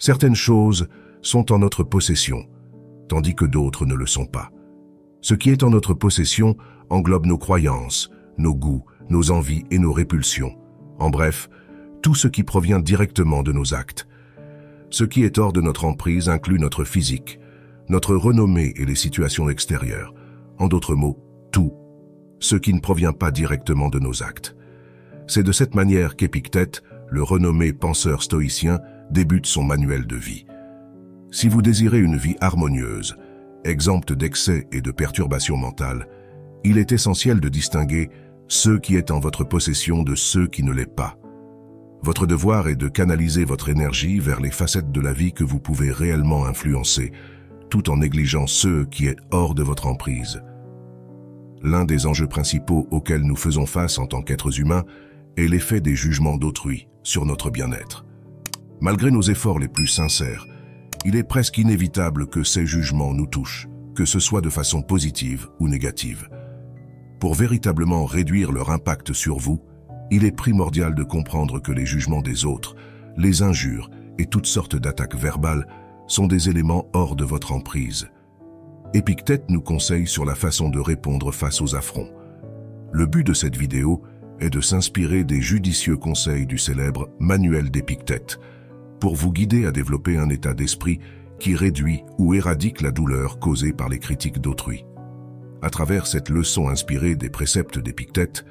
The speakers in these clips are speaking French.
Certaines choses sont en notre possession, tandis que d'autres ne le sont pas. Ce qui est en notre possession englobe nos croyances, nos goûts, nos envies et nos répulsions. En bref, tout ce qui provient directement de nos actes. Ce qui est hors de notre emprise inclut notre physique, notre renommée et les situations extérieures. En d'autres mots, tout, ce qui ne provient pas directement de nos actes. C'est de cette manière qu'Épictète, le renommé penseur stoïcien, débute son manuel de vie. Si vous désirez une vie harmonieuse, exempte d'excès et de perturbations mentales, il est essentiel de distinguer ce qui est en votre possession de ce qui ne l'est pas. Votre devoir est de canaliser votre énergie vers les facettes de la vie que vous pouvez réellement influencer, tout en négligeant ce qui est hors de votre emprise. L'un des enjeux principaux auxquels nous faisons face en tant qu'êtres humains est l'effet des jugements d'autrui sur notre bien-être. Malgré nos efforts les plus sincères, il est presque inévitable que ces jugements nous touchent, que ce soit de façon positive ou négative. Pour véritablement réduire leur impact sur vous, il est primordial de comprendre que les jugements des autres, les injures et toutes sortes d'attaques verbales sont des éléments hors de votre emprise. Épictète nous conseille sur la façon de répondre face aux affronts. Le but de cette vidéo est de s'inspirer des judicieux conseils du célèbre Manuel d'Épictète pour vous guider à développer un état d'esprit qui réduit ou éradique la douleur causée par les critiques d'autrui. À travers cette leçon inspirée des préceptes d'Épictète,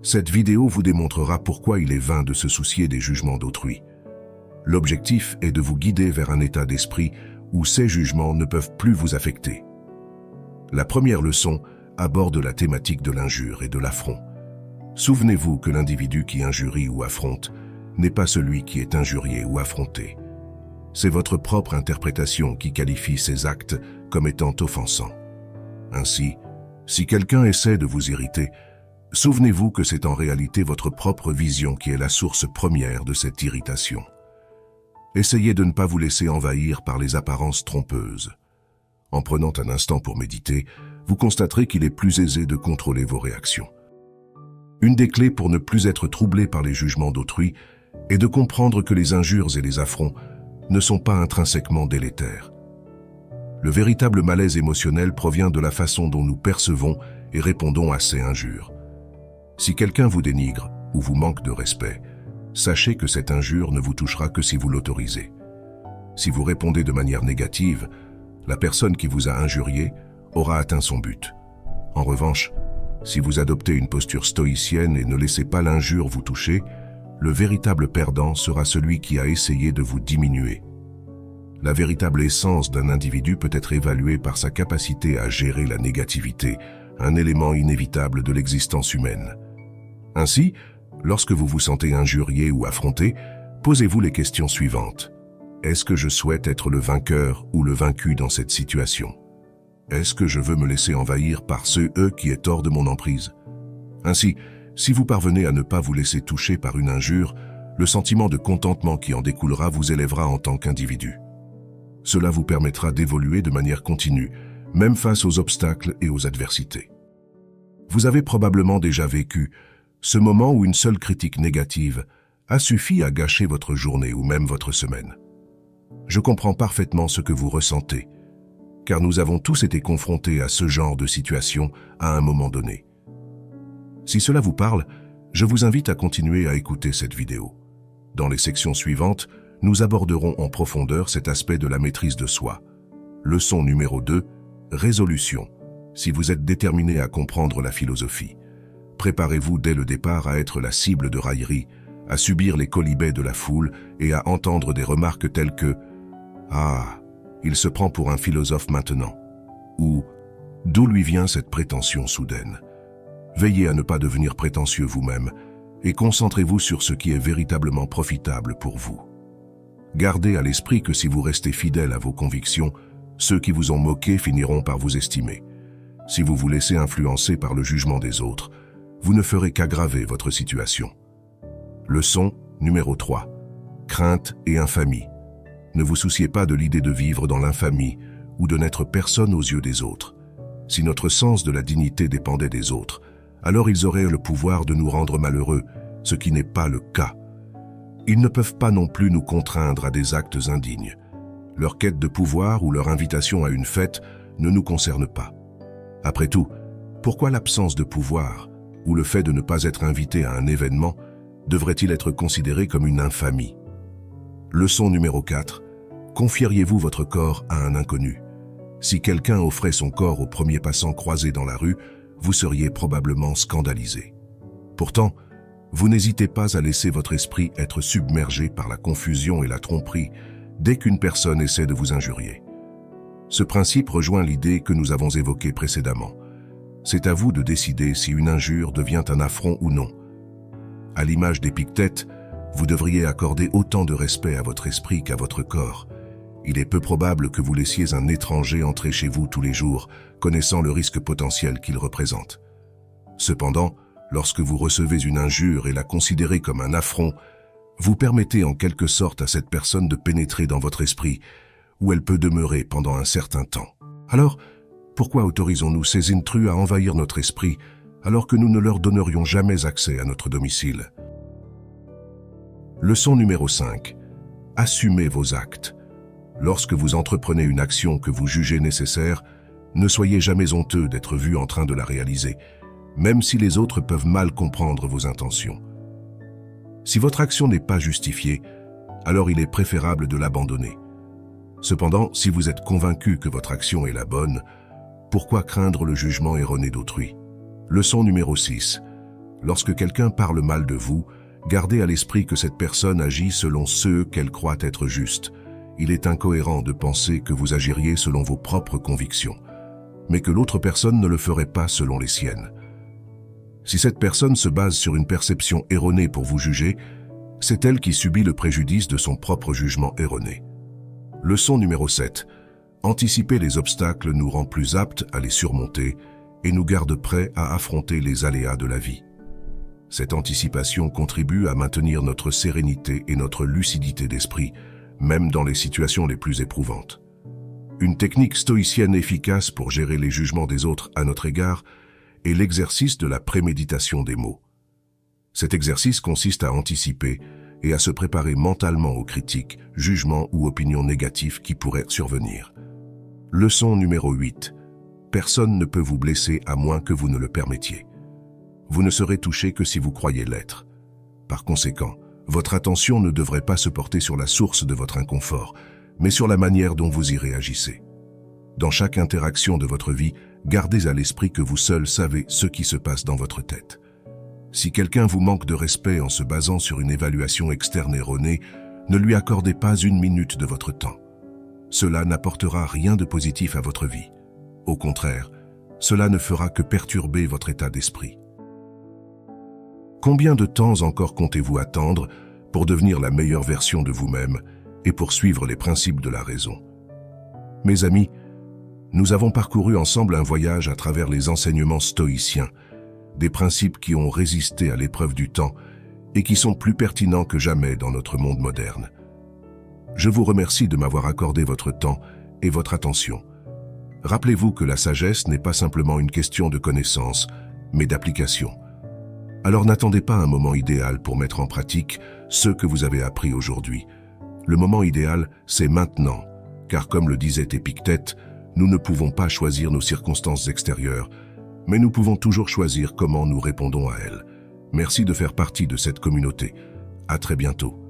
cette vidéo vous démontrera pourquoi il est vain de se soucier des jugements d'autrui. L'objectif est de vous guider vers un état d'esprit où ces jugements ne peuvent plus vous affecter. La première leçon aborde la thématique de l'injure et de l'affront. Souvenez-vous que l'individu qui injurie ou affronte n'est pas celui qui est injurié ou affronté. C'est votre propre interprétation qui qualifie ces actes comme étant offensants. Ainsi, si quelqu'un essaie de vous irriter, souvenez-vous que c'est en réalité votre propre vision qui est la source première de cette irritation. Essayez de ne pas vous laisser envahir par les apparences trompeuses. En prenant un instant pour méditer, vous constaterez qu'il est plus aisé de contrôler vos réactions. Une des clés pour ne plus être troublé par les jugements d'autrui est de comprendre que les injures et les affronts ne sont pas intrinsèquement délétères. Le véritable malaise émotionnel provient de la façon dont nous percevons et répondons à ces injures. Si quelqu'un vous dénigre ou vous manque de respect, sachez que cette injure ne vous touchera que si vous l'autorisez. Si vous répondez de manière négative, la personne qui vous a injurié aura atteint son but. En revanche, si vous adoptez une posture stoïcienne et ne laissez pas l'injure vous toucher, le véritable perdant sera celui qui a essayé de vous diminuer. La véritable essence d'un individu peut être évaluée par sa capacité à gérer la négativité, un élément inévitable de l'existence humaine. Ainsi, lorsque vous vous sentez injurié ou affronté, posez-vous les questions suivantes. Est-ce que je souhaite être le vainqueur ou le vaincu dans cette situation? Est-ce que je veux me laisser envahir par eux qui est hors de mon emprise? Ainsi, si vous parvenez à ne pas vous laisser toucher par une injure, le sentiment de contentement qui en découlera vous élèvera en tant qu'individu. Cela vous permettra d'évoluer de manière continue, même face aux obstacles et aux adversités. Vous avez probablement déjà vécu ce moment où une seule critique négative a suffi à gâcher votre journée ou même votre semaine. Je comprends parfaitement ce que vous ressentez, car nous avons tous été confrontés à ce genre de situation à un moment donné. Si cela vous parle, je vous invite à continuer à écouter cette vidéo. Dans les sections suivantes, nous aborderons en profondeur cet aspect de la maîtrise de soi. Leçon numéro 2, résolution. Si vous êtes déterminé à comprendre la philosophie, préparez-vous dès le départ à être la cible de railleries, à subir les quolibets de la foule et à entendre des remarques telles que « Ah, il se prend pour un philosophe maintenant » ou « D'où lui vient cette prétention soudaine ?» Veillez à ne pas devenir prétentieux vous-même et concentrez-vous sur ce qui est véritablement profitable pour vous. Gardez à l'esprit que si vous restez fidèle à vos convictions, ceux qui vous ont moqué finiront par vous estimer. Si vous vous laissez influencer par le jugement des autres, vous ne ferez qu'aggraver votre situation. Leçon numéro 3. Crainte et infamie. Ne vous souciez pas de l'idée de vivre dans l'infamie ou de n'être personne aux yeux des autres. Si notre sens de la dignité dépendait des autres, alors ils auraient le pouvoir de nous rendre malheureux, ce qui n'est pas le cas. Ils ne peuvent pas non plus nous contraindre à des actes indignes. Leur quête de pouvoir ou leur invitation à une fête ne nous concerne pas. Après tout, pourquoi l'absence de pouvoir ou le fait de ne pas être invité à un événement devrait-il être considéré comme une infamie? Leçon numéro 4. Confieriez-vous votre corps à un inconnu? Si quelqu'un offrait son corps au premier passant croisé dans la rue, vous seriez probablement scandalisé. Pourtant, vous n'hésitez pas à laisser votre esprit être submergé par la confusion et la tromperie dès qu'une personne essaie de vous injurier. Ce principe rejoint l'idée que nous avons évoquée précédemment. C'est à vous de décider si une injure devient un affront ou non. À l'image d'Épictète, vous devriez accorder autant de respect à votre esprit qu'à votre corps. Il est peu probable que vous laissiez un étranger entrer chez vous tous les jours, connaissant le risque potentiel qu'il représente. Cependant, lorsque vous recevez une injure et la considérez comme un affront, vous permettez en quelque sorte à cette personne de pénétrer dans votre esprit, où elle peut demeurer pendant un certain temps. Alors, pourquoi autorisons-nous ces intrus à envahir notre esprit, alors que nous ne leur donnerions jamais accès à notre domicile? Leçon numéro 5. Assumez vos actes. Lorsque vous entreprenez une action que vous jugez nécessaire, ne soyez jamais honteux d'être vu en train de la réaliser, même si les autres peuvent mal comprendre vos intentions. Si votre action n'est pas justifiée, alors il est préférable de l'abandonner. Cependant, si vous êtes convaincu que votre action est la bonne, pourquoi craindre le jugement erroné d'autrui? Leçon numéro 6. Lorsque quelqu'un parle mal de vous, gardez à l'esprit que cette personne agit selon ce qu'elle croit être juste. Il est incohérent de penser que vous agiriez selon vos propres convictions, mais que l'autre personne ne le ferait pas selon les siennes. Si cette personne se base sur une perception erronée pour vous juger, c'est elle qui subit le préjudice de son propre jugement erroné. Leçon numéro 7. Anticiper les obstacles nous rend plus aptes à les surmonter et nous garde prêts à affronter les aléas de la vie. Cette anticipation contribue à maintenir notre sérénité et notre lucidité d'esprit, même dans les situations les plus éprouvantes. Une technique stoïcienne efficace pour gérer les jugements des autres à notre égard est l'exercice de la préméditation des mots. Cet exercice consiste à anticiper et à se préparer mentalement aux critiques, jugements ou opinions négatives qui pourraient survenir. Leçon numéro 8. Personne ne peut vous blesser à moins que vous ne le permettiez. Vous ne serez touché que si vous croyez l'être. Par conséquent, votre attention ne devrait pas se porter sur la source de votre inconfort, mais sur la manière dont vous y réagissez. Dans chaque interaction de votre vie, gardez à l'esprit que vous seul savez ce qui se passe dans votre tête. Si quelqu'un vous manque de respect en se basant sur une évaluation externe erronée, ne lui accordez pas une minute de votre temps. Cela n'apportera rien de positif à votre vie. Au contraire, cela ne fera que perturber votre état d'esprit. Combien de temps encore comptez-vous attendre pour devenir la meilleure version de vous-même et pour suivre les principes de la raison? Mes amis, nous avons parcouru ensemble un voyage à travers les enseignements stoïciens, des principes qui ont résisté à l'épreuve du temps et qui sont plus pertinents que jamais dans notre monde moderne. Je vous remercie de m'avoir accordé votre temps et votre attention. Rappelez-vous que la sagesse n'est pas simplement une question de connaissance, mais d'application. Alors n'attendez pas un moment idéal pour mettre en pratique ce que vous avez appris aujourd'hui. Le moment idéal, c'est maintenant, car comme le disait Épictète, nous ne pouvons pas choisir nos circonstances extérieures, mais nous pouvons toujours choisir comment nous répondons à elles. Merci de faire partie de cette communauté. À très bientôt.